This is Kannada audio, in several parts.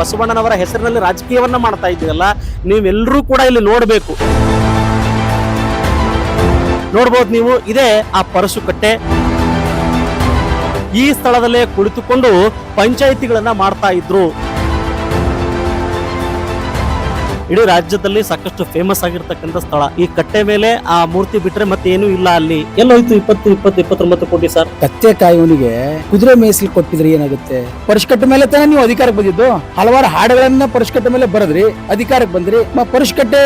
ಬಸವಣ್ಣನವರ ಹೆಸರಿನಲ್ಲಿ ರಾಜಕೀಯವನ್ನ ಮಾಡ್ತಾ ಇದ್ದೀರಲ್ಲ, ನೀವೆಲ್ಲರೂ ಕೂಡ ಇಲ್ಲಿ ನೋಡಬೇಕು. ನೋಡ್ಬೋದು ನೀವು, ಇದೇ ಆ ಪರಶುಕಟ್ಟೆ. ಈ ಸ್ಥಳದಲ್ಲೇ ಕುಳಿತುಕೊಂಡು ಪಂಚಾಯಿತಿಗಳನ್ನ ಮಾಡ್ತಾ ಇದ್ರು. ಇಡೀ ರಾಜ್ಯದಲ್ಲಿ ಸಾಕಷ್ಟು ಫೇಮಸ್ ಆಗಿರ್ತಕ್ಕಂಥ ಸ್ಥಳ ಈ ಕಟ್ಟೆ ಮೇಲೆ. ಆ ಮೂರ್ತಿ ಬಿಟ್ರೆ ಮತ್ತೆ ಏನು ಇಲ್ಲ ಅಲ್ಲಿ. ಎಲ್ಲೋಯ್ತು 29 ಕೋಟಿ ಸರ್? ಕತ್ತೆ ಕಾಯುವನಿಗೆ ಕುದುರೆ ಮೇಯಿಸಲು ಕೊಟ್ಟಿದ್ರೆ ಏನಾಗುತ್ತೆ? ಪರಿಷ್ಕಟ್ಟೆ ಮೇಲೆ ತಾನೇ ನೀವು ಅಧಿಕಾರಕ್ಕೆ ಬಂದಿದ್ದು. ಹಲವಾರು ಹಾಡುಗಳನ್ನ ಪರಿಷ್ಕಟ್ಟೆ ಮೇಲೆ ಬರದ್ರಿ, ಅಧಿಕಾರಕ್ಕೆ ಬಂದ್ರಿ. ಪರಿಷ್ಕಟ್ಟೆ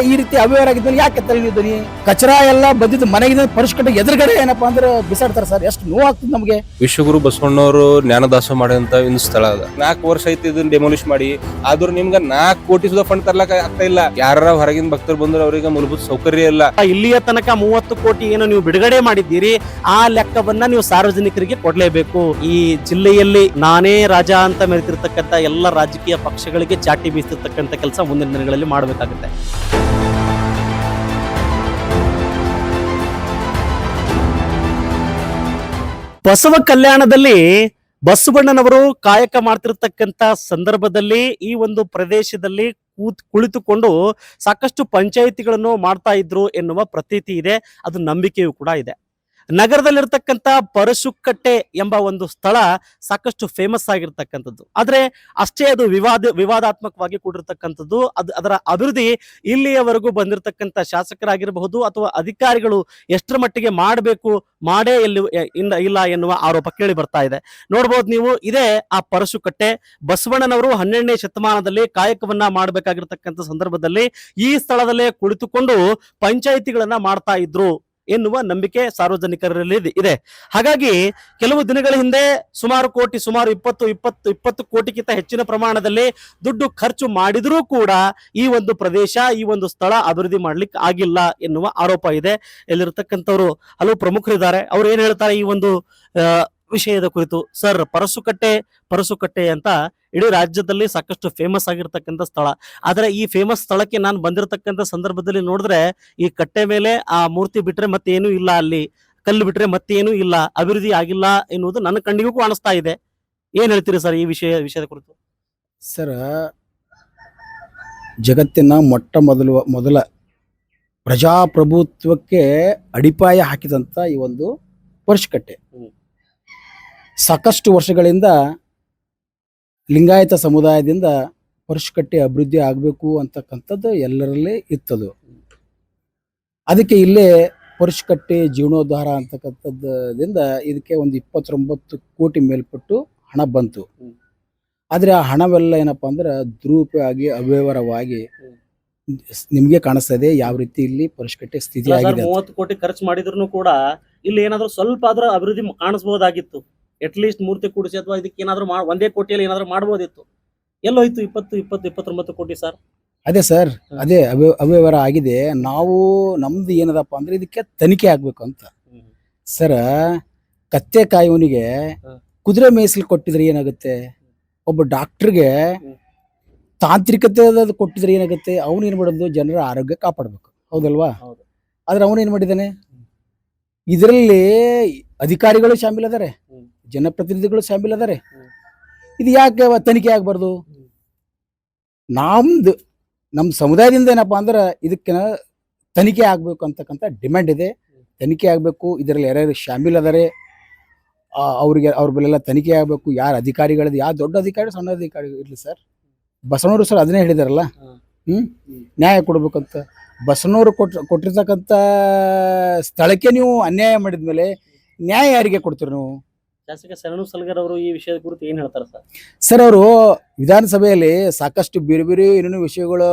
ಈ ರೀತಿ ಅವ್ಯವಹಾರ ಆಗಿದ್ಮೇಲೆ ಯಾಕೆ ತಲೆನಿದ್ದೀರಿ? ಕಚರಾ ಎಲ್ಲ ಬಂದಿದ್ದು ಮನೆಗಿಂದ ಪರಿಷ್ಕಟ್ಟೆ ಎದುರುಗಡೆ ಏನಪ್ಪಾ ಅಂದ್ರೆ ಬಿಸಾಡ್ತಾರೆ ಸರ್. ಎಷ್ಟು ನೋವಾಗ್ತದೆ ನಮಗೆ. ವಿಶ್ವಗುರು ಬಸವಣ್ಣವರು ಜ್ಞಾನದಾಸ ಮಾಡಿದಂತ ಒಂದು ಸ್ಥಳ ಅದ. 4 ವರ್ಷ ಐತಿ ಇದನ್ನ ಡೆಮೊಲಿಷ್ ಮಾಡಿ. ಆದ್ರೂ ನಿಮ್ಗೆ 4 ಕೋಟಿ ಸುಧಾ ಫಂಡ್ ತರ್ಲಕ್ಕ ಆಗ್ತಾ ಇಲ್ಲ. ಯಾರ ಹೊರಗಿನ ಭಕ್ತರು ಬಂದ್ರೆ ಅವರಿಗೆ ಮೂಲಭೂತ ಸೌಕರ್ಯ ಇಲ್ಲ. ಇಲ್ಲಿಯ ತನಕ 30 ಕೋಟಿ ಏನು ನೀವು ಬಿಡುಗಡೆ ಮಾಡಿದ್ದೀರಿ, ಆ ಲೆಕ್ಕವನ್ನ ನೀವು ಸಾರ್ವಜನಿಕರಿಗೆ ಕೊಡ್ಲೇಬೇಕು. ಈ ಜಿಲ್ಲೆಯಲ್ಲಿ ನಾನೇ ರಾಜ ಅಂತ ಮೆರೆತಿರ್ತಕ್ಕಂಥ ಎಲ್ಲ ರಾಜಕೀಯ ಪಕ್ಷಗಳಿಗೆ ಚಾಟಿ ಬೀಸ್ತಿರ್ತಕ್ಕಂಥ ಕೆಲಸ ಮುಂದಿನ ದಿನಗಳಲ್ಲಿ ಮಾಡಬೇಕಾಗುತ್ತೆ. ಬಸವ ಕಲ್ಯಾಣದಲ್ಲಿ ಬಸವಣ್ಣನವರು ಕಾಯಕ ಮಾಡ್ತಿರ್ತಕ್ಕಂಥ ಸಂದರ್ಭದಲ್ಲಿ ಈ ಒಂದು ಪ್ರದೇಶದಲ್ಲಿ ಕುಳಿತುಕೊಂಡು ಸಾಕಷ್ಟು ಪಂಚಾಯಿತಿಗಳನ್ನು ಮಾಡ್ತಾ ಇದ್ರು ಎನ್ನುವ ಪ್ರತೀತಿ ಇದೆ. ಅದು ನಂಬಿಕೆಯೂ ಕೂಡ ಇದೆ. ನಗರದಲ್ಲಿರ್ತಕ್ಕಂಥ ಪರಶುಕಟ್ಟೆ ಎಂಬ ಒಂದು ಸ್ಥಳ ಸಾಕಷ್ಟು ಫೇಮಸ್ ಆಗಿರ್ತಕ್ಕಂಥದ್ದು. ಆದ್ರೆ ಅಷ್ಟೇ ಅದು ವಿವಾದಾತ್ಮಕವಾಗಿ ಕೂಡಿರ್ತಕ್ಕಂಥದ್ದು. ಅದರ ಅಭಿವೃದ್ಧಿ ಇಲ್ಲಿಯವರೆಗೂ ಬಂದಿರತಕ್ಕಂಥ ಶಾಸಕರಾಗಿರಬಹುದು ಅಥವಾ ಅಧಿಕಾರಿಗಳು ಎಷ್ಟರ ಮಟ್ಟಿಗೆ ಮಾಡಬೇಕು, ಮಾಡೇ ಇಲ್ಲ ಎನ್ನುವ ಆರೋಪ ಕೇಳಿ ಬರ್ತಾ ಇದೆ. ನೋಡ್ಬೋದು ನೀವು, ಇದೇ ಆ ಪರಶುಕಟ್ಟೆ. ಬಸವಣ್ಣನವರು 12ನೇ ಶತಮಾನದಲ್ಲಿ ಕಾಯಕವನ್ನ ಮಾಡಬೇಕಾಗಿರ್ತಕ್ಕಂಥ ಸಂದರ್ಭದಲ್ಲಿ ಈ ಸ್ಥಳದಲ್ಲೇ ಕುಳಿತುಕೊಂಡು ಪಂಚಾಯಿತಿಗಳನ್ನ ಮಾಡ್ತಾ ಇದ್ರು ಎನ್ನುವ ನಂಬಿಕೆ ಸಾರ್ವಜನಿಕರಲ್ಲಿ ಇದೆ. ಹಾಗಾಗಿ ಕೆಲವು ದಿನಗಳ ಹಿಂದೆ ಸುಮಾರು 20 ಕೋಟಿಗಿಂತ ಹೆಚ್ಚಿನ ಪ್ರಮಾಣದಲ್ಲಿ ದುಡ್ಡು ಖರ್ಚು ಮಾಡಿದ್ರೂ ಕೂಡ ಈ ಒಂದು ಪ್ರದೇಶ, ಈ ಒಂದು ಸ್ಥಳ ಅಭಿವೃದ್ಧಿ ಮಾಡ್ಲಿಕ್ಕೆ ಆಗಿಲ್ಲ ಎನ್ನುವ ಆರೋಪ ಇದೆ. ಇಲ್ಲಿರ್ತಕ್ಕಂಥವ್ರು ಹಲವು ಪ್ರಮುಖರಿದ್ದಾರೆ. ಅವ್ರು ಏನ್ ಹೇಳ್ತಾರೆ ಈ ಒಂದು ವಿಷಯದ ಕುರಿತು? ಸರ್, ಪರಶುಕಟ್ಟೆ ಅಂತ ಇಡೀ ರಾಜ್ಯದಲ್ಲಿ ಸಾಕಷ್ಟು ಫೇಮಸ್ ಆಗಿರ್ತಕ್ಕಂಥ ಸ್ಥಳ. ಆದ್ರೆ ಈ ಫೇಮಸ್ ಸ್ಥಳಕ್ಕೆ ನಾನು ಬಂದಿರತಕ್ಕಂಥ ಸಂದರ್ಭದಲ್ಲಿ ನೋಡಿದ್ರೆ ಈ ಕಟ್ಟೆ ಮೇಲೆ ಆ ಮೂರ್ತಿ ಬಿಟ್ರೆ ಮತ್ತೇನು ಇಲ್ಲ, ಅಲ್ಲಿ ಕಲ್ಲು ಬಿಟ್ರೆ ಮತ್ತೇನು ಇಲ್ಲ, ಅಭಿವೃದ್ಧಿ ಆಗಿಲ್ಲ ಎನ್ನುವುದು ನನ್ನ ಕಣ್ಣಿಗೂ ಕಾಣಿಸ್ತಾ ಇದೆ. ಏನ್ ಹೇಳ್ತೀರಿ ಸರ್ ಈ ವಿಷಯದ ಕುರಿತು? ಸರ್, ಜಗತ್ತಿನ ಮೊದಲ ಪ್ರಜಾಪ್ರಭುತ್ವಕ್ಕೆ ಅಡಿಪಾಯ ಹಾಕಿದಂತ ಈ ಒಂದು ಪರಶುಕಟ್ಟೆ ಸಾಕಷ್ಟು ವರ್ಷಗಳಿಂದ ಲಿಂಗಾಯತ ಸಮುದಾಯದಿಂದ ಪರಶುಕಟ್ಟೆ ಅಭಿವೃದ್ಧಿ ಆಗಬೇಕು ಅಂತಕ್ಕಂಥದ್ದು ಎಲ್ಲರಲ್ಲೇ ಇತ್ತದು. ಅದಕ್ಕೆ ಇಲ್ಲೇ ಪರಶುಕಟ್ಟೆ ಜೀರ್ಣೋದ್ಧಾರ ಅಂತಕ್ಕಂಥದ್ದರಿಂದ ಇದಕ್ಕೆ ಒಂದು 29 ಕೋಟಿ ಮೇಲ್ಪಟ್ಟು ಹಣ ಬಂತು. ಆದರೆ ಆ ಹಣವೆಲ್ಲ ಏನಪ್ಪಾ ಅಂದ್ರೆ ದುರುಪಯೋಗ ಆಗಿ ಅವ್ಯವಹಾರವಾಗಿ ನಿಮ್ಗೆ ಕಾಣಿಸ್ತಾ ಇದೆ ಯಾವ ರೀತಿ ಇಲ್ಲಿ ಪರಶುಕಟ್ಟೆ ಸ್ಥಿತಿ ಆಗಿದೆ. 30 ಕೋಟಿ ಖರ್ಚು ಮಾಡಿದ್ರು ಕೂಡ ಇಲ್ಲಿ ಏನಾದ್ರೂ ಸ್ವಲ್ಪ ಆದ್ರೂ ಅಭಿವೃದ್ಧಿ ಕಾಣಿಸಬಹುದಾಗಿತ್ತು. ಅಟ್ಲೀಸ್ಟ್ ಮೂರ್ತಿ ಕೂಡಿಸಿ ಅಥವಾ ಇದಕ್ಕೆ ಏನಾದ್ರು 1 ಕೋಟಿಯಲ್ಲಿ ಏನಾದ್ರು ಮಾಡಬಹುದಿತ್ತು. ಎಲ್ಲೋಯ್ತು 29 ಕೋಟಿ ಸರ್? ಅದೇ ಸರ್, ಅದೇ ಅವ್ಯವಹಾರ ಆಗಿದೆ. ನಮ್ದು ಏನದಪ್ಪ ಅಂದ್ರೆ ಇದಕ್ಕೆ ತನಿಖೆ ಆಗ್ಬೇಕು ಅಂತ. ಸರ್, ಕತ್ತೆ ಕಾಯುವನಿಗೆ ಕುದುರೆ ಮೇಯಿಸಲು ಕೊಟ್ಟಿದ್ರೆ ಏನಾಗುತ್ತೆ? ಒಬ್ಬ ಡಾಕ್ಟರ್ಗೆ ತಾಂತ್ರಿಕತೆ ಕೊಟ್ಟಿದ್ರೆ ಏನಾಗುತ್ತೆ? ಅವನು ಏನ್ ಮಾಡೋದು? ಜನರ ಆರೋಗ್ಯ ಕಾಪಾಡ್ಬೇಕು, ಹೌದಲ್ವಾ? ಆದ್ರೆ ಅವನೇನ್ ಮಾಡಿದಾನೆ? ಇದರಲ್ಲಿ ಅಧಿಕಾರಿಗಳು ಶಾಮಿಲ್ ಅದಾರೆ, ಜನಪ್ರತಿನಿಧಿಗಳು ಶಾಮಿಲ್ ಅದಾರೆ. ಇದು ಯಾಕೆ ತನಿಖೆ ಆಗ್ಬಾರ್ದು? ನಮ್ಮ ಸಮುದಾಯದಿಂದ ಏನಪ್ಪಾ ಅಂದ್ರೆ ಇದಕ್ಕೆ ತನಿಖೆ ಆಗ್ಬೇಕು ಅಂತಕ್ಕಂಥ ಡಿಮ್ಯಾಂಡ್ ಇದೆ. ತನಿಖೆ ಆಗ್ಬೇಕು, ಇದರಲ್ಲಿ ಯಾರ್ಯಾರು ಶಾಮಿಲ್ ಅದಾರೆ ಅವ್ರ ಬೆಲೆಲ್ಲ ತನಿಖೆ ಆಗ್ಬೇಕು. ಯಾರು ಅಧಿಕಾರಿಗಳದ್ದು, ಯಾವ ದೊಡ್ಡ ಅಧಿಕಾರಿ ಸಣ್ಣ ಅಧಿಕಾರಿ ಇರ್ಲಿ ಸರ್, ಬಸವಣ್ಣವರು ಸರ್ ಅದನ್ನೇ ಹೇಳಿದಾರಲ್ಲ, ನ್ಯಾಯ ಕೊಡ್ಬೇಕಂತ. ಬಸವಣ್ಣವರು ಕೊಟ್ಟಿರ್ತಕ್ಕಂಥ ಸ್ಥಳಕ್ಕೆ ನೀವು ಅನ್ಯಾಯ ಮಾಡಿದ್ಮೇಲೆ ನ್ಯಾಯ ಯಾರಿಗೆ ಕೊಡ್ತೀರಿ ನೀವು? ಶಾಸಕ ಶರಣು ಸಲಗರ್ ಅವರು ಈ ವಿಷಯದ ಕುರಿತು ಏನ್ ಹೇಳ್ತಾರೆ ಸರ್? ಸರ್, ಅವರು ವಿಧಾನಸಭೆಯಲ್ಲಿ ಸಾಕಷ್ಟು ಬೇರೆ ಬೇರೆ ಏನೇನು ವಿಷಯಗಳು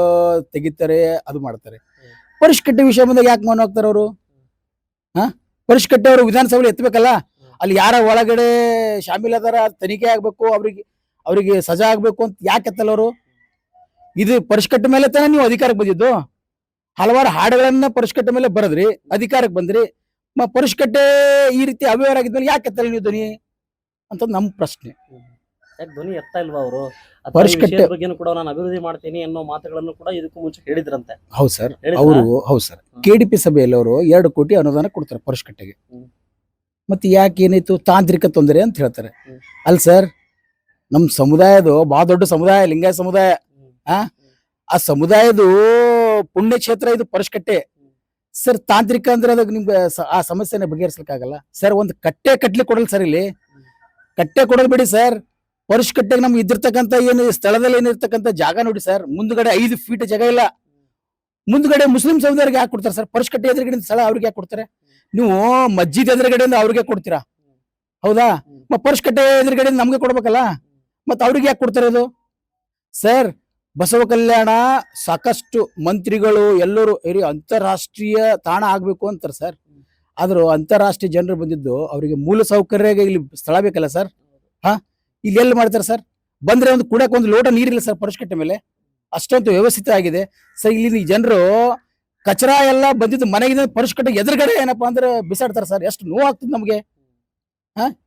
ತೆಗಿತಾರೆ, ಅದು ಮಾಡ್ತಾರೆ. ಪರಶುಕಟ್ಟೆ ವಿಷಯ ಬಂದಾಗ ಯಾಕೆ ಮೌನ ಹೋಗ್ತಾರೆ ಅವರು? ಪರಶುಕಟ್ಟೆ ಅವರು ವಿಧಾನಸಭೆಯಲ್ಲಿ ಎತ್ತಬೇಕಲ್ಲ. ಅಲ್ಲಿ ಯಾರ ಒಳಗಡೆ ಶಾಮಿಲ್ ಅದಾರ ತನಿಖೆ ಆಗ್ಬೇಕು, ಅವ್ರಿಗೆ ಸಜಾ ಆಗ್ಬೇಕು ಅಂತ ಯಾಕೆ ಎತ್ತಲ್ಲ ಅವರು? ಇದು ಪರಶುಕಟ್ಟೆ ಮೇಲೆ ತಾನೇ ನೀವು ಅಧಿಕಾರಕ್ಕೆ ಬಂದಿದ್ದು. ಹಲವಾರು ಹಾಡುಗಳನ್ನ ಪರಶುಕಟ್ಟೆ ಮೇಲೆ ಬರದ್ರಿ, ಅಧಿಕಾರಕ್ಕೆ ಬಂದ್ರಿ. ಪರಶುಕಟ್ಟೆ ಈ ರೀತಿ ಅವ್ಯವಹಾರ ಆಗಿದ್ಮೇಲೆ ಯಾಕೆ ಎತ್ತಲ್ಲ ನೀವು ಧ್ವನಿ ಅಂತ ನಮ್ಮ ಪ್ರಶ್ನೆ. ಧ್ವನಿ ಎತ್ತ ಇಲ್ವಾ ಅವರು? ಪರಶುಕಟ್ಟೆ ಬಗ್ಗೆ ಕೂಡ ನಾನು ಅಭಿವೃದ್ಧಿ ಮಾಡ್ತೀನಿ ಅನ್ನೋ ಮಾತುಗಳನ್ನು ಕೂಡ ಇದಕ್ಕೂ ಮುಂಚೆ ಹೇಳಿದ್ರಂತೆ. ಹೌದು ಸರ್, ಹೌದು ಸರ್. KDP ಸಭೆಯಲ್ಲಿ ಅವರು 2 ಕೋಟಿ ಅನುದಾನ ಕೊಡ್ತಾರೆ ಪರಶುಕಟ್ಟೆಗೆ. ಮತ್ತೆ ಯಾಕೆ ಏನಾಯ್ತು? ತಾಂತ್ರಿಕ ತೊಂದರೆ ಅಂತ ಹೇಳ್ತಾರೆ. ಅಲ್ಲ ಸರ್, ನಮ್ಮ ಸಮುದಾಯದು ಬಹಳ ದೊಡ್ಡ ಸಮುದಾಯ, ಲಿಂಗಾಯತ ಸಮುದಾಯ. ಆ ಸಮುದಾಯದು ಪುಣ್ಯಕ್ಷೇತ್ರ ಇದು ಪರಶಕಟ್ಟೆ. ಸರ್ ತಾಂತ್ರಿಕ ಅಂದ್ರೆ ಅದಕ್ಕೆ ನಿಮ್ಗೆ ಆ ಸಮಸ್ಯೆನ ಬಗೆಹರಿಸ್ಲಿಕ್ಕಾಗಲ್ಲ ಸರ್. ಒಂದು ಕಟ್ಟೆ ಕಟ್ಲಿಕ್ಕೆ ಕೊಡಲ್ಲ ಸರ್. ಇಲ್ಲಿ ಕಟ್ಟೆ ಕೊಡಲ್ ಬಿಡಿ ಸರ್. ಪರಶಕಟ್ಟೆಗೆ ನಮ್ಗೆ ಇದ್ದಿರ್ತಕ್ಕಂಥ ಏನು ಸ್ಥಳದಲ್ಲಿ ಏನಿರ್ತಕ್ಕಂಥ ಜಾಗ ನೋಡಿ ಸರ್, ಮುಂದ್ಗಡೆ 5 ಫೀಟ್ ಜಾಗ ಇಲ್ಲ. ಮುಂದ್ಗಡೆ ಮುಸ್ಲಿಂ ಸಮುದಾಯರಿಗೆ ಯಾಕೆ ಕೊಡ್ತಾರೆ ಸರ್? ಪರಶಕಟ್ಟೆ ಎದುರುಗಡೆ ಸ್ಥಳ ಅವ್ರಿಗೆ ಯಾಕೆ ಕೊಡ್ತಾರೆ? ನೀವು ಮಸ್ಜಿದ್ ಎದುರುಗಡೆಯಿಂದ ಅವ್ರಿಗೆ ಕೊಡ್ತೀರಾ, ಹೌದಾ? ಪರಶಕಟ್ಟೆ ಎದುರುಗಡೆ ನಮ್ಗೆ ಕೊಡ್ಬೇಕಲ್ಲ, ಮತ್ತೆ ಅವ್ರಿಗೆ ಯಾಕೆ ಕೊಡ್ತಾರೆ ಅದು ಸರ್? ಬಸವ ಕಲ್ಯಾಣ ಸಾಕಷ್ಟು ಮಂತ್ರಿಗಳು ಎಲ್ಲರೂ ಅಂತಾರಾಷ್ಟ್ರೀಯ ತಾಣ ಆಗ್ಬೇಕು ಅಂತಾರೆ ಸರ್. ಆದ್ರೂ ಅಂತಾರಾಷ್ಟ್ರೀಯ ಜನರು ಬಂದಿದ್ದು ಅವರಿಗೆ ಮೂಲ ಸೌಕರ್ಯ ಇಲ್ಲಿ ಸ್ಥಳ ಬೇಕಲ್ಲ ಸರ್. ಇಲ್ಲಿ ಎಲ್ಲಿ ಮಾಡ್ತಾರೆ ಸರ್? ಬಂದ್ರೆ ಒಂದು ಕುಡಕ್ಕೆ ಒಂದು ಲೋಟ ನೀರಿಲ್ಲ ಸರ್ ಪರಶಕಟ್ಟೆ ಮೇಲೆ, ಅಷ್ಟೊಂದು ವ್ಯವಸ್ಥಿತ ಆಗಿದೆ ಸರ್. ಇಲ್ಲಿ ಜನರು ಕಚರಾ ಎಲ್ಲ ಬಂದಿದ್ದು ಮನೆಗಿಂದ ಪರಶಕಟ್ಟೆ ಎದುರುಗಡೆ ಏನಪ್ಪಾ ಅಂದ್ರೆ ಬಿಸಾಡ್ತಾರೆ ಸರ್. ಎಷ್ಟು ನೋವು ಆಗ್ತದೆ ನಮ್ಗೆ.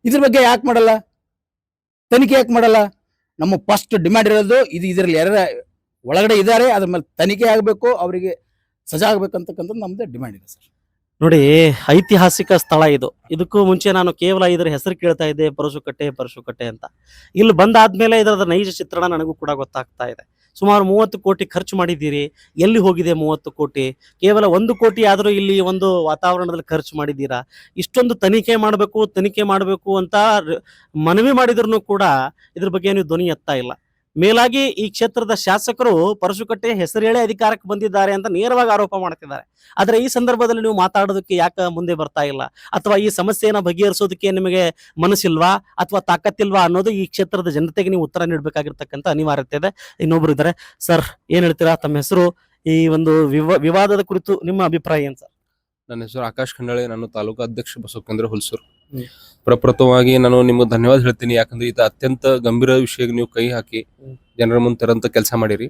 ಇದ್ರ ಬಗ್ಗೆ ಯಾಕೆ ಮಾಡಲ್ಲ? ತನಿಖೆ ಯಾಕೆ ಮಾಡಲ್ಲ? ನಮ್ಮ ಫಸ್ಟ್ ಡಿಮ್ಯಾಂಡ್ ಇರೋದು ಇದು. ಇದರಲ್ಲಿ ಯಾರ ಒಳಗಡೆ ಇದ್ದಾರೆ, ಅದ್ರ ಮೇಲೆ ತನಿಖೆ ಆಗಬೇಕು, ಅವರಿಗೆ ಸಜಾ ಆಗ್ಬೇಕಂತಕ್ಕಂಥದ್ದು ನಮ್ದು ಡಿಮ್ಯಾಂಡ್ ಇದೆ ಸರ್. ನೋಡಿ, ಐತಿಹಾಸಿಕ ಸ್ಥಳ ಇದು. ಇದಕ್ಕೂ ಮುಂಚೆ ನಾನು ಕೇವಲ ಇದರ ಹೆಸರು ಕೇಳ್ತಾ ಇದ್ದೆ, ಪರಶುಕಟ್ಟೆ ಅಂತ. ಇಲ್ಲಿ ಬಂದಾದ್ಮೇಲೆ ಇದರ ನೈಜ ಚಿತ್ರಣ ನನಗೂ ಕೂಡ ಗೊತ್ತಾಗ್ತಾ ಇದೆ. ಸುಮಾರು 30 ಕೋಟಿ ಖರ್ಚು ಮಾಡಿದ್ದೀರಿ. ಎಲ್ಲಿ ಹೋಗಿದೆ 30 ಕೋಟಿ? ಕೇವಲ 1 ಕೋಟಿ ಆದರೂ ಇಲ್ಲಿ ಒಂದು ವಾತಾವರಣದಲ್ಲಿ ಖರ್ಚು ಮಾಡಿದ್ದೀರಾ. ಇಷ್ಟೊಂದು ತನಿಖೆ ಮಾಡಬೇಕು ಅಂತ ಮನವಿ ಮಾಡಿದ್ರು ಕೂಡ ಇದ್ರ ಬಗ್ಗೆ ನೀವು ಧ್ವನಿ ಎತ್ತಾ ಇಲ್ಲ. ಮೇಲಾಗಿ ಈ ಕ್ಷೇತ್ರದ ಶಾಸಕರು ಪರಶುಕಟ್ಟೆ ಹೆಸರು ಹೇಳಿ ಅಧಿಕಾರಕ್ಕೆ ಬಂದಿದ್ದಾರೆ ಅಂತ ನೇರವಾಗಿ ಆರೋಪ ಮಾಡ್ತಿದ್ದಾರೆ. ಆದ್ರೆ ಈ ಸಂದರ್ಭದಲ್ಲಿ ನೀವು ಮಾತಾಡೋದಕ್ಕೆ ಯಾಕೆ ಮುಂದೆ ಬರ್ತಾ ಇಲ್ಲ? ಅಥವಾ ಈ ಸಮಸ್ಯೆಯನ್ನ ಬಗೆಹರಿಸೋದಕ್ಕೆ ನಿಮಗೆ ಮನಸ್ಸಿಲ್ವಾ ಅಥವಾ ತಾಕತ್ತಿಲ್ವಾ ಅನ್ನೋದು ಈ ಕ್ಷೇತ್ರದ ಜನತೆಗೆ ನೀವು ಉತ್ತರ ನೀಡಬೇಕಾಗಿರ್ತಕ್ಕಂಥ ಅನಿವಾರ್ಯತೆ ಇದೆ. ಇನ್ನೊಬ್ರು ಇದ್ದಾರೆ ಸರ್, ಏನ್ ಹೇಳ್ತೀರಾ? ತಮ್ಮ ಹೆಸರು, ಈ ಒಂದು ವಿವಾದದ ಕುರಿತು ನಿಮ್ಮ ಅಭಿಪ್ರಾಯ ಏನ್ ಸರ್? ನನ್ನ ಹೆಸರು ಆಕಾಶ್ ಖಂಡಾಳೆ, ನಾನು ತಾಲೂಕು ಅಧ್ಯಕ್ಷ ಬಸವಕೇಂದ್ರ ಹುಲ್ಸೂರು. ಪ್ರಪ್ರಥಮವಾಗಿ ನಾನು ನಿಮ್ಗೆ ಧನ್ಯವಾದ ಹೇಳ್ತೀನಿ. ಯಾಕಂದ್ರೆ ಇದು ಅತ್ಯಂತ ಗಂಭೀರ ವಿಷಯಕ್ಕೆ ನೀವು ಕೈ ಹಾಕಿ ಜನರ ಮುಂದೆ ತರಂತ ಕೆಲಸ ಮಾಡಿರಿ.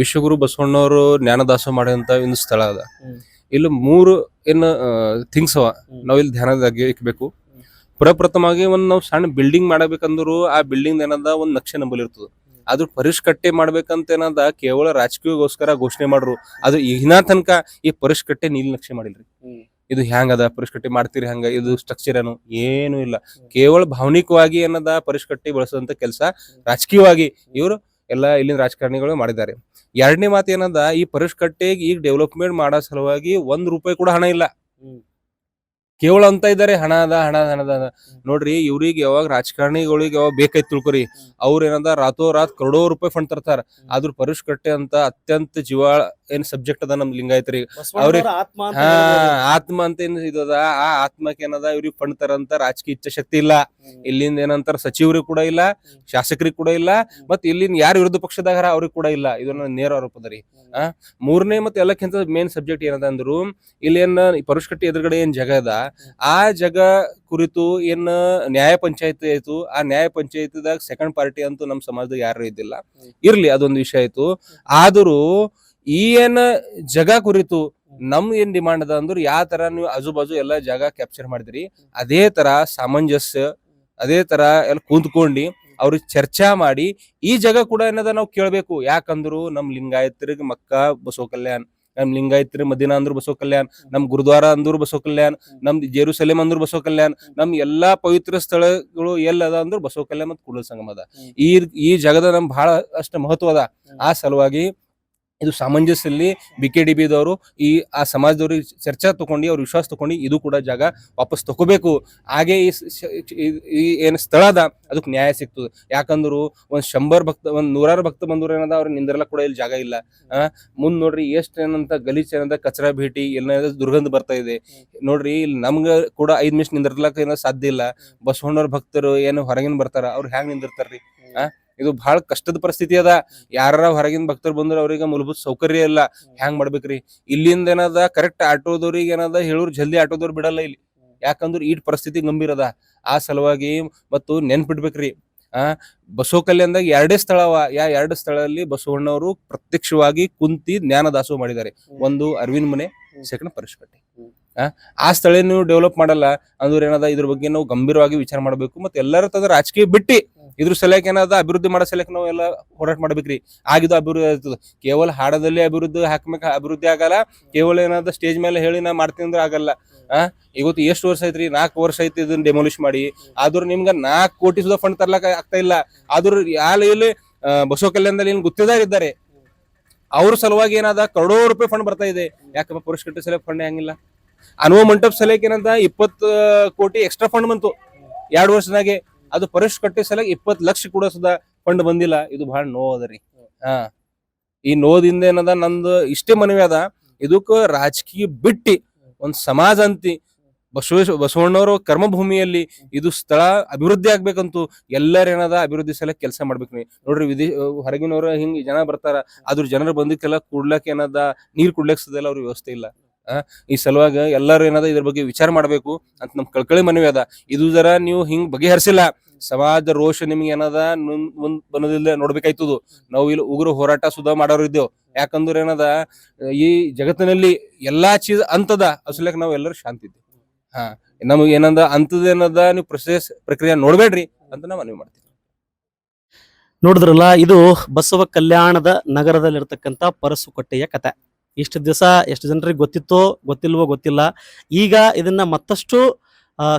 ವಿಶ್ವಗುರು ಬಸವಣ್ಣವರು ಜ್ಞಾನದಾಸ ಮಾಡಿದಂತ ಒಂದು ಸ್ಥಳ ಅದ. ಇಲ್ಲಿ 3 ಏನು ಥಿಂಗ್ಸ್ ಅವ, ನಾವ್ ಇಲ್ಲಿ ಧ್ಯಾನದಾಗ ಇಕ್ಬೇಕು. ಪ್ರಪ್ರಥಮವಾಗಿ ಒಂದ್ ನಾವು ಸಣ್ಣ ಬಿಲ್ಡಿಂಗ್ ಮಾಡಬೇಕಂದ್ರು ಆ ಬಿಲ್ಡಿಂಗ್ ಏನದ ಒಂದ್ ನಕ್ಷೆ ನಂಬಲ್ಲಿ ಇರ್ತದ. ಅದು ಪರಶಕಟ್ಟೆ ಮಾಡ್ಬೇಕಂತ ಏನದ ಕೇವಲ ರಾಜಕೀಯಗೋಸ್ಕರ ಘೋಷಣೆ ಮಾಡ್ರು. ಅದು ಈಗಿನ ತನಕ ಈ ಪರಶಕಟ್ಟೆ ನೀಲ್ ನಕ್ಷೆ ಮಾಡಿಲ್ರಿ. ಇದು ಹ್ಯಾಂಗದ ಪರಶಕಟ್ಟೆ ಮಾಡ್ತೀರಿ, ಹಂಗ ಇದು ಸ್ಟ್ರಕ್ಚರ್ ಏನು ಇಲ್ಲ. ಕೇವಲ ಭಾವನಿಕವಾಗಿ ಏನದ ಪರಶಕಟ್ಟೆ ಬಳಸುವಂತ ಕೆಲಸ ರಾಜಕೀಯವಾಗಿ ಇವರು ಎಲ್ಲ ಇಲ್ಲಿನ ರಾಜಕಾರಣಿಗಳು ಮಾಡಿದ್ದಾರೆ. 2ನೇ ಮಾತು ಏನದ, ಈ ಪರಶಕಟ್ಟೆಗೆ ಈಗ ಡೆವಲಪ್ಮೆಂಟ್ ಮಾಡೋ ಸಲುವಾಗಿ 1 ರೂಪಾಯಿ ಕೂಡ ಹಣ ಇಲ್ಲ. ಕೇವಲ ಅಂತ ಇದ್ದಾರೆ ಹಣ ಅದ. ನೋಡ್ರಿ, ಇವ್ರಿಗೆ ಯಾವಾಗ ರಾಜಕಾರಣಿಗಳಿಗೆ ಯಾವಾಗ ಬೇಕಾಯ್ತು ತಿಳ್ಕೊರಿ, ಅವ್ರ ಏನದ ರಾತೋರಾತ್ ಕರೋಡೋ ರೂಪಾಯಿ ಫಂಡ್ ತರ್ತಾರ. ಆದ್ರ ಪರಶಕಟ್ಟೆ ಅಂತ ಅತ್ಯಂತ ಜೀವಾಳ ಏನ್ ಸಬ್ಜೆಕ್ಟ್ ಅದ ನಮ್ ಲಿಂಗಾಯತರಿಗೆ, ಅವ್ರಿಗೆ ಆತ್ಮ ಅಂತ ಏನ್ ಇದದ, ಆ ಆತ್ಮಕ್ಕೆ ಏನದ ಇವ್ರಿಗೆ ಫಂಡ್ ತರಂತ ರಾಜಕೀಯ ಇಚ್ಛಾಶಕ್ತಿ ಇಲ್ಲ. ಇಲ್ಲಿಂದ ಏನಂತಾರ ಸಚಿವರಿಗೆ ಕೂಡ ಇಲ್ಲ, ಶಾಸಕರಿಗೆ ಕೂಡ ಇಲ್ಲ, ಮತ್ ಇಲ್ಲಿಂದ ಯಾರು ವಿರೋಧ ಪಕ್ಷದಾಗ ಅವ್ರಿಗೆ ಕೂಡ ಇಲ್ಲ. ಇದನ್ನ ನೇರ ಆರೋಪ ಅದ ರೀ. 3ನೇ ಮತ್ತೆ ಎಲ್ಲಕ್ಕಿಂತ ಮೇನ್ ಸಬ್ಜೆಕ್ಟ್ ಏನದ ಅಂದ್ರು, ಇಲ್ಲಿ ಏನ್ ಪರಶಕಟ್ಟೆ ಎದುರುಗಡೆ ಏನ್ ಜಾಗ ಅದ, ಆ ಜಾಗ ಕುರಿತು ಏನ್ ನ್ಯಾಯ ಪಂಚಾಯತ್ ಆಯ್ತು. ಆ ನ್ಯಾಯ ಪಂಚಾಯತ್ದಾಗ ಸೆಕೆಂಡ್ ಪಾರ್ಟಿ ಅಂತೂ ನಮ್ ಸಮಾಜದಾಗ ಯಾರು ಇದ್ದಿಲ್ಲ. ಇರ್ಲಿ, ಅದೊಂದು ವಿಷಯ ಆಯ್ತು. ಆದರೂ ಈ ಏನ್ ಜಾಗ ಕುರಿತು ನಮ್ ಏನ್ ಡಿಮಾಂಡ್ ಅದ ಅಂದ್ರೆ, ಯಾವ ತರ ನೀವು ಆಜು ಎಲ್ಲಾ ಜಾಗ ಕ್ಯಾಪ್ಚರ್ ಮಾಡಿದ್ರಿ, ಅದೇ ತರ ಸಾಮಂಜಸ್ಯ, ಅದೇ ತರ ಎಲ್ಲ ಕುಂತ್ಕೊಂಡಿ ಅವ್ರಿಗೆ ಚರ್ಚಾ ಮಾಡಿ ಈ ಜಾಗ ಕೂಡ ಏನದ ನಾವು ಕೇಳ್ಬೇಕು. ಯಾಕಂದ್ರು ನಮ್ ಲಿಂಗಾಯತರಿಗೆ ಮಕ್ಕಾ ಬಸವ ಕಲ್ಯಾಣ್, ನಮ್ ಲಿಂಗಾಯತ್ರಿ ಮದೀನಾ ಅಂದ್ರು ಬಸವ ಕಲ್ಯಾಣ್, ನಮ್ ಗುರುದ್ವಾರ ಅಂದ್ರು ಬಸವ ಕಲ್ಯಾಣ್, ನಮ್ ಜೆರುಸಲೇಮ್ ಅಂದ್ರು ಬಸವ ಕಲ್ಯಾಣ್, ನಮ್ ಎಲ್ಲಾ ಪವಿತ್ರ ಸ್ಥಳಗಳು ಎಲ್ಲದ ಅಂದ್ರು ಬಸವ ಕಲ್ಯಾಣ್ ಮತ್ತು ಕೂಡಲ ಸಂಗಮ ಅದ. ಈ ಜಾಗದ ನಮ್ ಬಹಳ ಅಷ್ಟ ಮಹತ್ವ ಅದ. ಆ ಸಲುವಾಗಿ ಇದು ಸಾಮಂಜಸ್ಯಲ್ಲಿ BKDB ದವರು ಆ ಸಮಾಜದವ್ರಿಗೆ ಚರ್ಚಾ ತಗೊಂಡು ಅವ್ರ ವಿಶ್ವಾಸ ತಗೊಂಡು ಇದು ಕೂಡ ಜಾಗ ವಾಪಸ್ ತಗೋಬೇಕು. ಹಾಗೆ ಈ ಏನ್ ಸ್ಥಳ ಅದ ಅದಕ್ಕೆ ನ್ಯಾಯ ಸಿಗ್ತದೆ. ಯಾಕಂದ್ರು ಒಂದ್ 100 ಭಕ್ತ ಬಂದವ್ರು ಏನದ ಅವ್ರ ನಿಂದ್ರಲ್ಲ ಕೂಡ ಇಲ್ಲಿ ಜಾಗ ಇಲ್ಲ. ಮುಂದ್ ನೋಡ್ರಿ ಎಷ್ಟ್ ಏನಂತ ಗಲೀಜ್ ಏನಂತ ಕಚರಾ ಭೇಟಿ ಎಲ್ಲ ದುರ್ಗಂಧ ಬರ್ತಾ ಇದೆ. ನೋಡ್ರಿ, ಇಲ್ಲಿ ನಮ್ಗ ಕೂಡ 5 ನಿಮಿಷ ನಿಂದಿರ್ಲಕ್ಕ ಏನೋ ಸಾಧ್ಯ ಇಲ್ಲ. ಬಸವಣ್ಣವ್ರ ಭಕ್ತರು ಏನು ಹೊರಗಿನ ಬರ್ತಾರ, ಅವ್ರು ಹ್ಯಾಂಗ್ ನಿಂದಿರ್ತಾರ್ರಿ? ಇದು ಬಹಳ ಕಷ್ಟದ ಪರಿಸ್ಥಿತಿ ಅದ. ಯಾರ ಹೊರಗಿನ ಭಕ್ತರು ಬಂದ್ರೆ ಅವ್ರಿಗೆ ಮೂಲಭೂತ ಸೌಕರ್ಯ ಇಲ್ಲ, ಹ್ಯಾಂಗ್ ಮಾಡ್ಬೇಕ್ರಿ? ಇಲ್ಲಿಂದ ಏನದ ಕರೆಕ್ಟ್ ಆಟೋದವ್ರಿಗೆ ಏನದ ಹೇಳೋರು ಜಲ್ದಿ ಆಟೋದವ್ರು ಬಿಡಲ್ಲ ಇಲ್ಲಿ. ಯಾಕಂದ್ರೆ ಈ ಪರಿಸ್ಥಿತಿ ಗಂಭೀರ ಅದ. ಆ ಸಲುವಾಗಿ ಮತ್ತು ನೆನ್ಪಿಡ್ಬೇಕ್ರಿ, ಬಸವ ಕಲ್ಯಾಣದಾಗ 2 ಸ್ಥಳ ಅವ. 2 ಸ್ಥಳದಲ್ಲಿ ಬಸವಣ್ಣವರು ಪ್ರತ್ಯಕ್ಷವಾಗಿ ಕುಂತಿ ಜ್ಞಾನ ದಾಸೋಹ ಮಾಡಿದ್ದಾರೆ. ಒಂದು ಅರವಿಂದ್ ಮನೆ, ಸೆಕೆಂಡ್ ಪರಶಕಟ್ಟೆ. ಆ ಸ್ಥಳ ನೀವು ಡೆವಲಪ್ ಮಾಡಲ್ಲ ಅಂದ್ರೆ ಏನದ, ಇದ್ರ ಬಗ್ಗೆ ನಾವು ಗಂಭೀರವಾಗಿ ವಿಚಾರ ಮಾಡ್ಬೇಕು. ಮತ್ತೆ ಎಲ್ಲರ ತದ ರಾಜಕೀಯ ಬಿಟ್ಟಿ ಇದ್ರ ಸಲಕ್ಕೆ ಏನದ ಅಭಿವೃದ್ಧಿ ಮಾಡೋ ಸಲಕ್ಕೆ ನಾವು ಎಲ್ಲ ಹೋರಾಟ ಮಾಡ್ಬೇಕ್ರಿ. ಆಗಿದ್ದು ಅಭಿವೃದ್ಧಿ ಆಗ್ತದೆ. ಕೇವಲ ಹಾಡದಲ್ಲಿ ಅಭಿವೃದ್ಧಿ ಹಾಕ್ಬೇಕು, ಅಭಿವೃದ್ಧಿ ಆಗಲ್ಲ. ಕೇವಲ ಏನದ ಸ್ಟೇಜ್ ಮೇಲೆ ಹೇಳಿ ನಾ ಮಾಡ್ತೀನಿ ಅಂದ್ರೆ ಆಗಲ್ಲ. ಇವತ್ತು ಎಷ್ಟು ವರ್ಷ ಐತ್ರಿ, 4 ವರ್ಷ ಐತಿ ಇದನ್ನ ಡೆಮೊಲಿಷ್ ಮಾಡಿ. ಆದ್ರೂ ನಿಮ್ಗ 4 ಕೋಟಿ ಸುಧಾ ಫಂಡ್ ತರ್ಲಕ್ ಆಗ್ತಾ ಇಲ್ಲ. ಆದ್ರೂ ಇಲ್ಲಿ ಬಸವ ಕಲ್ಯಾಣದಲ್ಲಿ ಏನ್ ಗುತ್ತಿದಾರಿದ್ದಾರೆ, ಅವ್ರ ಸಲುವಾಗಿ ಏನಾದ ಕರೋಡೋ ರೂಪಾಯಿ ಫಂಡ್ ಬರ್ತಾ ಇದೆ. ಯಾಕಪ್ಪ ಪುರುಷಕಟ್ಟೆ ಸಲಕ್ಕೆ ಫಂಡ್ ಹೆಂಗಿಲ್ಲ? ಅನುವ ಮಂಟಪ ಸಲಕ್ಕೆ ಏನಂತ 20 ಕೋಟಿ ಎಕ್ಸ್ಟ್ರಾ ಫಂಡ್ ಬಂತು 2 ವರ್ಷದಾಗೆ. ಅದು ಪರುಷ್ ಕಟ್ಟೆ ಸಲಕ್ಕೆ 20 ಲಕ್ಷ ಕೂಡ ಸುಧಾ ಫಂಡ್ ಬಂದಿಲ್ಲ. ಇದು ಬಹಳ ನೋವದರಿ. ಈ ನೋದಿಂದ ಏನದ, ನಂದು ಇಷ್ಟೇ ಮನವಿ ಅದ, ಇದಕ್ಕ ರಾಜಕೀಯ ಬಿಟ್ಟಿ ಒಂದ್ ಸಮಾಜ ಅಂತಿ ಬಸವಣ್ಣವ್ರ ಕರ್ಮಭೂಮಿಯಲ್ಲಿ ಇದು ಸ್ಥಳ ಅಭಿವೃದ್ಧಿ ಆಗ್ಬೇಕಂತೂ ಎಲ್ಲರೇನದ ಅಭಿವೃದ್ಧಿ ಸಲಕ್ಕೆ ಕೆಲಸ ಮಾಡ್ಬೇಕು. ನೋಡ್ರಿ, ಹೊರಗಿನವ್ರ ಹಿಂಗ್ ಜನ ಬರ್ತಾರ, ಅದ್ರ ಜನರು ಬಂದಕ್ಕೆಲ್ಲ ಕುಡ್ಲಕ್ ಏನದ, ನೀರ್ ಕುಡ್ಲಕ್ ಸದಲ್ಲ ಅವ್ರ ವ್ಯವಸ್ಥೆ ಇಲ್ಲ. ಈ ಸಲುವಾಗ ಎಲ್ಲರೂ ಏನದ ಇದ್ರ ಬಗ್ಗೆ ವಿಚಾರ ಮಾಡ್ಬೇಕು ಅಂತ ನಮ್ ಕಳ್ಕಳಿ ಮನವಿ ಅದ. ಇದು ಜರ ನೀವು ಹಿಂಗ್ ಬಗೆಹರಿಸಿಲ್ಲ, ಸಮಾಜ ರೋಷ ನಿಮ್ಗೆ ಏನದ ಮುಂದ್ ಬನ್ನೋದಿಲ್ಲ ನೋಡ್ಬೇಕಾಯ್ತದು. ನಾವು ಇಲ್ಲಿ ಉಗ್ರ ಹೋರಾಟ ಸುಧಾ ಮಾಡೋರು ಇದ್ದೇವ್. ಯಾಕಂದ್ರೆ ಏನದ, ಈ ಜಗತ್ತಿನಲ್ಲಿ ಎಲ್ಲಾ ಚೀಸ್ ಅಂತದ ಅಸಲಕ್ ನಾವ್ ಎಲ್ಲರೂ ಶಾಂತಿ ಇದ್ದೇವೆ. ನಮಗ್ ಏನಂದ ಅಂತದೇನದ, ನೀವು ಪ್ರಕ್ರಿಯೆ ನೋಡ್ಬೇಡ್ರಿ ಅಂತ ನಾವ್ ಮನವಿ ಮಾಡ್ತೀವಿ. ನೋಡಿದ್ರಲ್ಲ, ಇದು ಬಸವ ಕಲ್ಯಾಣದ ನಗರದಲ್ಲಿರ್ತಕ್ಕಂಥ ಪರಸುಕಟ್ಟೆಯ ಕತೆ. ಇಷ್ಟು ದಿವಸ ಎಷ್ಟು ಜನರಿಗೆ ಗೊತ್ತಿತ್ತೋ ಗೊತ್ತಿಲ್ವೋ ಗೊತ್ತಿಲ್ಲ. ಈಗ ಇದನ್ನ ಮತ್ತಷ್ಟು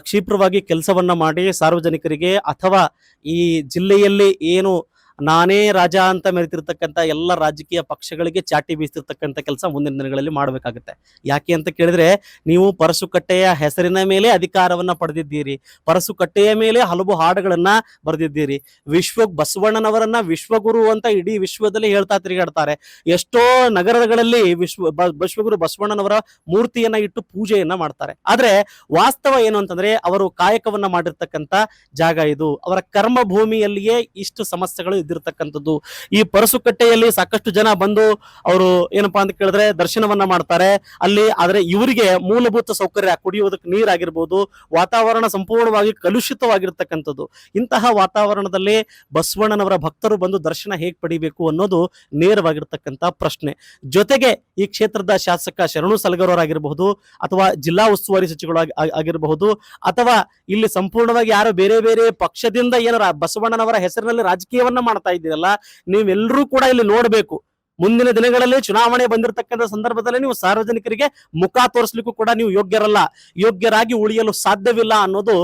ಕ್ಷಿಪ್ರವಾಗಿ ಕೆಲಸವನ್ನ ಮಾಡಿ ಸಾರ್ವಜನಿಕರಿಗೆ ಅಥವಾ ಈ ಜಿಲ್ಲೆಯಲ್ಲಿ ಏನು ನಾನೇ ರಾಜ ಅಂತ ಮೆರೆತಿರ್ತಕ್ಕಂಥ ಎಲ್ಲ ರಾಜಕೀಯ ಪಕ್ಷಗಳಿಗೆ ಚಾಟಿ ಬೀಸ್ತಿರ್ತಕ್ಕಂಥ ಕೆಲಸ ಮುಂದಿನ ದಿನಗಳಲ್ಲಿ ಮಾಡಬೇಕಾಗುತ್ತೆ. ಯಾಕೆ ಅಂತ ಕೇಳಿದ್ರೆ, ನೀವು ಪರಸುಕಟ್ಟೆಯ ಹೆಸರಿನ ಮೇಲೆ ಅಧಿಕಾರವನ್ನ ಪಡೆದಿದ್ದೀರಿ, ಪರಸುಕಟ್ಟೆಯ ಮೇಲೆ ಹಲವು ಹಾಡುಗಳನ್ನ ಬರೆದಿದ್ದೀರಿ, ಬಸವಣ್ಣನವರನ್ನ ವಿಶ್ವಗುರು ಅಂತ ಇಡೀ ವಿಶ್ವದಲ್ಲಿ ಹೇಳ್ತಾ ತಿರುಗಾಡ್ತಾರೆ. ಎಷ್ಟೋ ನಗರಗಳಲ್ಲಿ ವಿಶ್ವಗುರು ಬಸವಣ್ಣನವರ ಮೂರ್ತಿಯನ್ನ ಇಟ್ಟು ಪೂಜೆಯನ್ನ ಮಾಡ್ತಾರೆ. ಆದ್ರೆ ವಾಸ್ತವ ಏನು ಅಂತಂದ್ರೆ, ಅವರು ಕಾಯಕವನ್ನ ಮಾಡಿರ್ತಕ್ಕಂಥ ಜಾಗ ಇದು. ಅವರ ಕರ್ಮ ಭೂಮಿಯಲ್ಲಿಯೇ ಇಷ್ಟು ಸಮಸ್ಯೆಗಳು ಇದ್ದಿರ್ತಕ್ಕಂಥದ್ದು. ಈ ಪರಸುಕಟ್ಟೆಯಲ್ಲಿ ಸಾಕಷ್ಟು ಜನ ಬಂದು ಅವರು ಏನಪ್ಪಾ ಅಂತ ಕೇಳಿದ್ರೆ ದರ್ಶನವನ್ನ ಮಾಡ್ತಾರೆ ಅಲ್ಲಿ. ಆದ್ರೆ ಇವರಿಗೆ ಮೂಲಭೂತ ಸೌಕರ್ಯ, ಕುಡಿಯೋದಕ್ಕೆ ನೀರಾಗಿರ್ಬೋದು, ವಾತಾವರಣ ಸಂಪೂರ್ಣವಾಗಿ ಕಲುಷಿತವಾಗಿರ್ತಕ್ಕಂಥದ್ದು. ಇಂತಹ ವಾತಾವರಣದಲ್ಲಿ ಬಸವಣ್ಣನವರ ಭಕ್ತರು ಬಂದು ದರ್ಶನ ಹೇಗೆ ಪಡಿಬೇಕು ಅನ್ನೋದು ನೇರವಾಗಿರ್ತಕ್ಕಂಥ ಪ್ರಶ್ನೆ. ಜೊತೆಗೆ ಈ ಕ್ಷೇತ್ರದ ಶಾಸಕ ಶರಣು ಸಲಗರವರಾಗಿರಬಹುದು, ಅಥವಾ ಜಿಲ್ಲಾ ಉಸ್ತುವಾರಿ ಸಚಿವರು ಆಗಿರಬಹುದು, ಅಥವಾ ಇಲ್ಲಿ ಸಂಪೂರ್ಣವಾಗಿ ಯಾರು ಬೇರೆ ಬೇರೆ ಪಕ್ಷದಿಂದ ಏನಾರ ಬಸವಣ್ಣನವರ ಹೆಸರಿನಲ್ಲಿ ರಾಜಕೀಯವನ್ನ ಮಾಡ್ತಾ ಇದ್ದೀರಲ್ಲ, ನೀವೆಲ್ಲರೂ ಕೂಡ ಇಲ್ಲಿ ನೋಡ್ಬೇಕು. ಮುಂದಿನ ದಿನಗಳಲ್ಲಿ ಚುನಾವಣೆ ಬಂದಿರತಕ್ಕಂಥ ಸಂದರ್ಭದಲ್ಲಿ ನೀವು ಸಾರ್ವಜನಿಕರಿಗೆ ಮುಖ ತೋರಿಸ್ಲಿಕ್ಕೂ ಕೂಡ ನೀವು ಯೋಗ್ಯರಾಗಿ ಉಳಿಯಲು ಸಾಧ್ಯವಿಲ್ಲ ಅನ್ನೋದು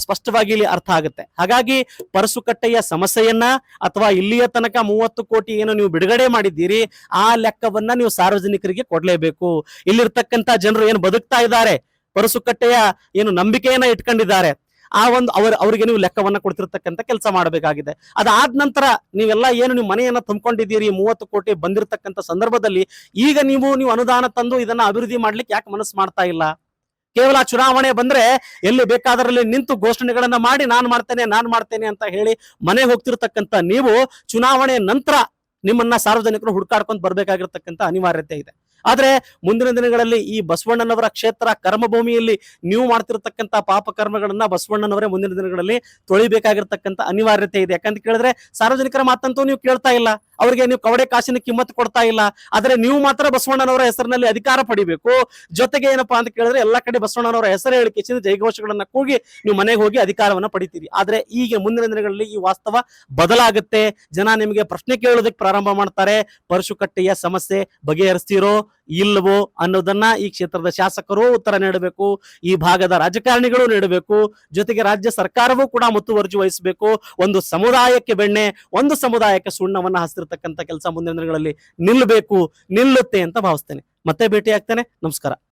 ಸ್ಪಷ್ಟವಾಗಿ ಇಲ್ಲಿ ಅರ್ಥ ಆಗುತ್ತೆ. ಹಾಗಾಗಿ ಪರಸುಕಟ್ಟೆಯ ಸಮಸ್ಯೆಯನ್ನ ಅಥವಾ ಇಲ್ಲಿಯ ತನಕ 30 ಕೋಟಿ ಏನು ನೀವು ಬಿಡುಗಡೆ ಮಾಡಿದ್ದೀರಿ, ಆ ಲೆಕ್ಕವನ್ನ ನೀವು ಸಾರ್ವಜನಿಕರಿಗೆ ಕೊಡ್ಲೇಬೇಕು. ಇಲ್ಲಿರ್ತಕ್ಕಂಥ ಜನರು ಏನು ಬದುಕ್ತಾ ಇದ್ದಾರೆ, ಪರಸುಕಟ್ಟೆಯ ಏನು ನಂಬಿಕೆಯನ್ನ ಇಟ್ಕೊಂಡಿದ್ದಾರೆ, ಆ ಒಂದು ಅವರಿಗೆ ನೀವು ಲೆಕ್ಕವನ್ನ ಕೊಡ್ತಿರ್ತಕ್ಕಂಥ ಕೆಲಸ ಮಾಡಬೇಕಾಗಿದೆ. ಅದಾದ ನಂತರ ನೀವೆಲ್ಲ ಏನು ನೀವು ಮನೆಯನ್ನ ತುಂಬಿಕೊಂಡಿದ್ದೀರಿ, 30 ಕೋಟಿ ಬಂದಿರತಕ್ಕಂಥ ಸಂದರ್ಭದಲ್ಲಿ ಈಗ ನೀವು ಅನುದಾನ ತಂದು ಇದನ್ನ ಅಭಿವೃದ್ಧಿ ಮಾಡ್ಲಿಕ್ಕೆ ಯಾಕೆ ಮನಸ್ಸು ಮಾಡ್ತಾ ಇಲ್ಲ? ಕೇವಲ ಚುನಾವಣೆ ಬಂದ್ರೆ ಎಲ್ಲಿ ಬೇಕಾದರಲ್ಲಿ ನಿಂತು ಘೋಷಣೆಗಳನ್ನ ಮಾಡಿ ನಾನು ಮಾಡ್ತೇನೆ ಅಂತ ಹೇಳಿ ಮನೆ ಹೋಗ್ತಿರ್ತಕ್ಕಂಥ ನೀವು, ಚುನಾವಣೆ ನಂತರ ನಿಮ್ಮನ್ನ ಸಾರ್ವಜನಿಕರು ಹುಡುಕಾಡ್ಕೊಂಡು ಬರ್ಬೇಕಾಗಿರ್ತಕ್ಕಂಥ ಅನಿವಾರ್ಯತೆ ಇದೆ. ಆದ್ರೆ ಮುಂದಿನ ದಿನಗಳಲ್ಲಿ ಈ ಬಸವಣ್ಣನವರ ಕ್ಷೇತ್ರ ಕರ್ಮಭೂಮಿಯಲ್ಲಿ ನೀವು ಮಾಡ್ತಿರ್ತಕ್ಕಂಥ ಪಾಪ ಕರ್ಮಗಳನ್ನ ಬಸವಣ್ಣನವರೇ ಮುಂದಿನ ದಿನಗಳಲ್ಲಿ ತೊಳಿಬೇಕಾಗಿರ್ತಕ್ಕಂಥ ಅನಿವಾರ್ಯತೆ ಇದೆ. ಯಾಕಂತ ಕೇಳಿದ್ರೆ ಸಾರ್ವಜನಿಕರ ಮಾತಂತೂ ನೀವು ಕೇಳ್ತಾ ಇಲ್ಲ, ಅವರಿಗೆ ನೀವು ಕವಡೆ ಕಾಸಿನ ಕಿಮ್ಮತ್ತು ಕೊಡ್ತಾ ಇಲ್ಲ. ಆದ್ರೆ ನೀವು ಮಾತ್ರ ಬಸವಣ್ಣನವರ ಹೆಸರಿನಲ್ಲಿ ಅಧಿಕಾರ ಪಡಿಬೇಕು. ಜೊತೆಗೆ ಏನಪ್ಪಾ ಅಂತ ಕೇಳಿದ್ರೆ ಎಲ್ಲಾ ಕಡೆ ಬಸವಣ್ಣನವರ ಹೆಸರು ಹೇಳಿಕೆ ಜೈಘೋಷಗಳನ್ನ ಕೂಗಿ ನೀವು ಮನೆಗೆ ಹೋಗಿ ಅಧಿಕಾರವನ್ನ ಪಡಿತೀರಿ. ಆದ್ರೆ ಈಗ ಮುಂದಿನ ದಿನಗಳಲ್ಲಿ ಈ ವಾಸ್ತವ ಬದಲಾಗುತ್ತೆ. ಜನ ನಿಮಗೆ ಪ್ರಶ್ನೆ ಕೇಳೋದಕ್ಕೆ ಪ್ರಾರಂಭ ಮಾಡ್ತಾರೆ. ಪರಸುಕಟ್ಟೆಯ ಸಮಸ್ಯೆ ಬಗೆಹರಿಸ್ತೀರೋ ಇಲ್ವೋ ಅನ್ನೋದನ್ನ ಈ ಕ್ಷೇತ್ರದ ಶಾಸಕರು ಉತ್ತರ ನೀಡಬೇಕು, ಈ ಭಾಗದ ರಾಜಕಾರಣಿಗಳು ನೀಡಬೇಕು, ಜೊತೆಗೆ ರಾಜ್ಯ ಸರ್ಕಾರವೂ ಕೂಡ ಮುತುವರ್ಜಿ ವಹಿಸಬೇಕು. ಒಂದು ಸಮುದಾಯಕ್ಕೆ ಬೆಣ್ಣೆ, ಒಂದು ಸಮುದಾಯಕ್ಕೆ ಸುಣ್ಣವನ್ನ ಹಸ್ತಿರ್ತಕ್ಕಂಥ ಕೆಲಸ ಮುಂದಿನ ದಿನಗಳಲ್ಲಿ ನಿಲ್ಲುತ್ತೆ ಅಂತ ಭಾವಿಸ್ತೇನೆ. ಮತ್ತೆ ಭೇಟಿ ಆಗ್ತೇನೆ. ನಮಸ್ಕಾರ.